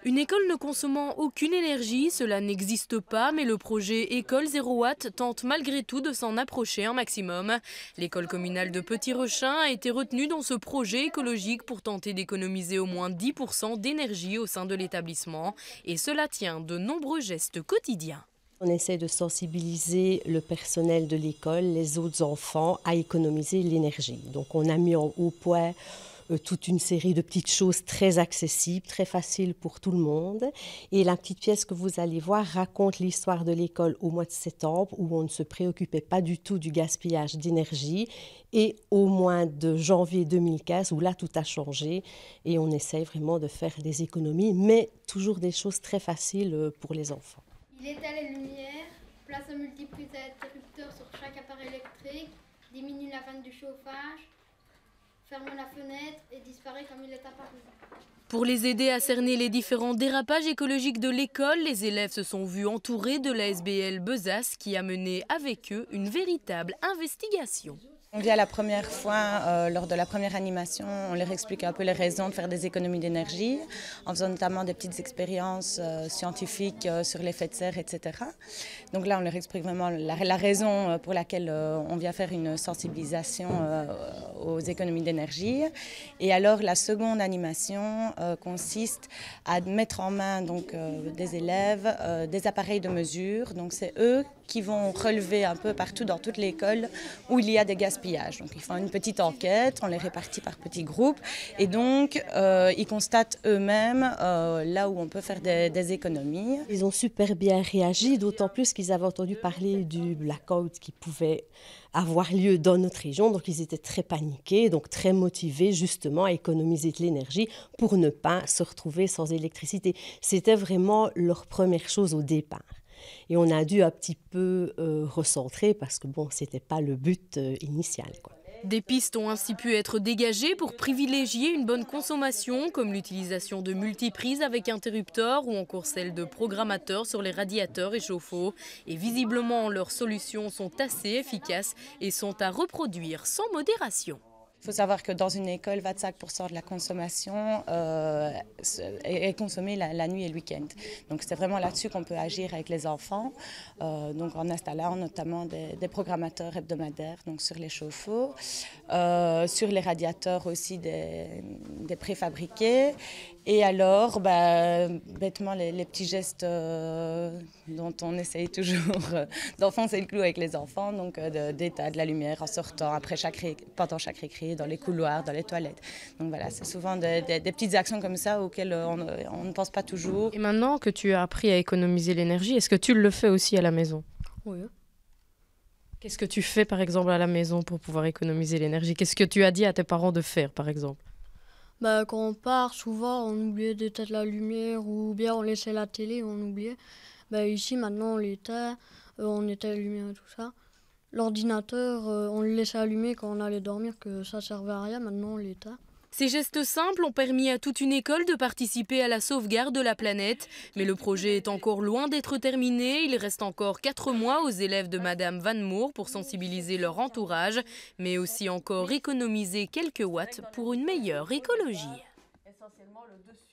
Une école ne consommant aucune énergie, cela n'existe pas, mais le projet École 0 Watt tente malgré tout de s'en approcher un maximum. L'école communale de Petit-Rechin a été retenue dans ce projet écologique pour tenter d'économiser au moins 10% d'énergie au sein de l'établissement. Et cela tient de nombreux gestes quotidiens. On essaie de sensibiliser le personnel de l'école, les autres enfants, à économiser l'énergie. Donc on a mis au point toute une série de petites choses très accessibles, très faciles pour tout le monde. Et la petite pièce que vous allez voir raconte l'histoire de l'école au mois de septembre, où on ne se préoccupait pas du tout du gaspillage d'énergie, et au mois de janvier 2015, où là tout a changé, et on essaie vraiment de faire des économies, mais toujours des choses très faciles pour les enfants. Il éteint les lumières, place un multiprise à interrupteur sur chaque appareil électrique, diminue la vanne du chauffage, ferme la fenêtre et disparaît comme il est apparu. Pour les aider à cerner les différents dérapages écologiques de l'école, les élèves se sont vus entourés de l'ASBL Besace qui a mené avec eux une véritable investigation. On vient la première fois, lors de la première animation, on leur explique un peu les raisons de faire des économies d'énergie, en faisant notamment des petites expériences scientifiques sur l'effet de serre, etc. Donc là, on leur explique vraiment la raison pour laquelle on vient faire une sensibilisation aux économies d'énergie. Et alors, la seconde animation consiste à mettre en main donc, des élèves des appareils de mesure. Donc c'est eux qui vont relever un peu partout dans toute l'école où il y a des gaspillages. Donc ils font une petite enquête, on les répartit par petits groupes et donc ils constatent eux-mêmes là où on peut faire des économies. Ils ont super bien réagi, d'autant plus qu'ils avaient entendu parler du blackout qui pouvait avoir lieu dans notre région. Donc ils étaient très paniqués, donc très motivés justement à économiser de l'énergie pour ne pas se retrouver sans électricité. C'était vraiment leur première chose au départ. Et on a dû un petit peu recentrer parce que bon, c'était pas le but initial, quoi. Des pistes ont ainsi pu être dégagées pour privilégier une bonne consommation, comme l'utilisation de multiprises avec interrupteur ou encore celle de programmateurs sur les radiateurs et chauffe-eau. Et visiblement, leurs solutions sont assez efficaces et sont à reproduire sans modération. Il faut savoir que dans une école, 25% de la consommation est consommée la nuit et le week-end. Donc c'est vraiment là-dessus qu'on peut agir avec les enfants, donc en installant notamment des programmateurs hebdomadaires donc sur les chauffe-eau, sur les radiateurs aussi des préfabriqués. Et alors, bêtement, les petits gestes dont on essaye toujours d'enfoncer le clou avec les enfants, donc d'éteindre de la lumière en sortant, pendant chaque récré, dans les couloirs, dans les toilettes. Donc voilà, c'est souvent des petites actions comme ça auxquelles on ne pense pas toujours. Et maintenant que tu as appris à économiser l'énergie, est-ce que tu le fais aussi à la maison? Oui. Qu'est-ce que tu fais par exemple à la maison pour pouvoir économiser l'énergie? Qu'est-ce que tu as dit à tes parents de faire par exemple? Quand on part, souvent, on oubliait d'éteindre la lumière ou bien on laissait la télé, on oubliait. Ici, maintenant, on l'éteint, on éteint la lumière et tout ça. L'ordinateur, on le laissait allumer quand on allait dormir, que ça ne servait à rien, maintenant on l'éteint. Ces gestes simples ont permis à toute une école de participer à la sauvegarde de la planète. Mais le projet est encore loin d'être terminé. Il reste encore 4 mois aux élèves de Madame Van Moor pour sensibiliser leur entourage, mais aussi encore économiser quelques watts pour une meilleure écologie. Essentiellement le dessus.